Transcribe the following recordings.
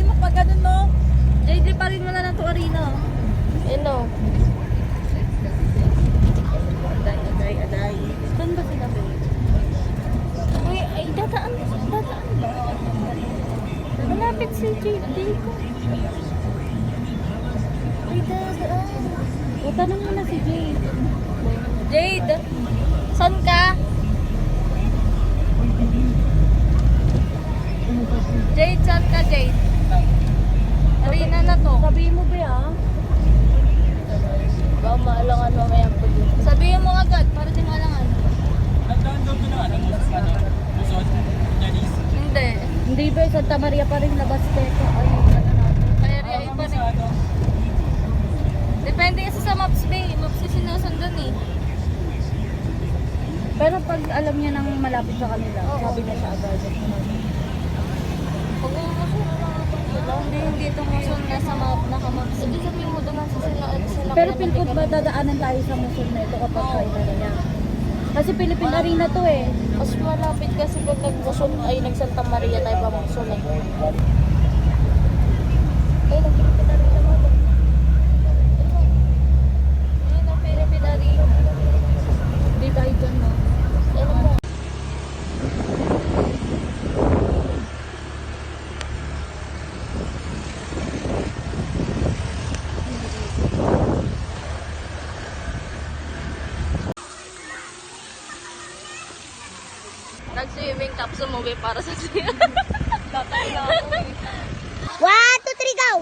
Pwede mo pa ganun, no? JD pa rin mo na ng tuarino. Ano? Aday. Saan ba sila, babe? Uy, ay, dadaan. Malapit si JD ko. Ay, dadaan. O, tanong mo na si Jade. Jade, saan ka? Jade, saan ka, Jade? Arena na to. Sabihin mo ba ah? Baka maalangan mamaya po dito. Sabihin mo agad, para di malangan. Nagdaan daw doon ang Luzon, Janice. Hindi. Hindi ba, Santa Maria pa rin labas teko. Ay, ano natin. Kaya rin pa rin. Depende kasi sa maps, babe. Maps yung sinusundan eh. Pero pag alam niya nang malapit sa kanila, sabi niya siya agad. Pag umusun na lang ako. Hindi ito musun na sa map, naka-maps. Hindi sabihin mo duman sa sila. Pero pinkot ba dadaanan tayo sa Muson na ito kapag kailan na niya? Kasi Philippine Arena to eh. Mas malapit kasi pag nag-Muson ay nag-Santa Maria tayo pa Muson eh. Ay, nag-Philippine Arena mo. Ayun ang Philippine Arena. Hindi tayo dyan, no? Ano mo? Nag-swimming top sa movie para sa siya. Tatay na ako eh. 1, 2, 3, go!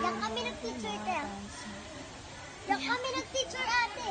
Yan kami nag-teacher tayo. Yan kami nag-teacher ate.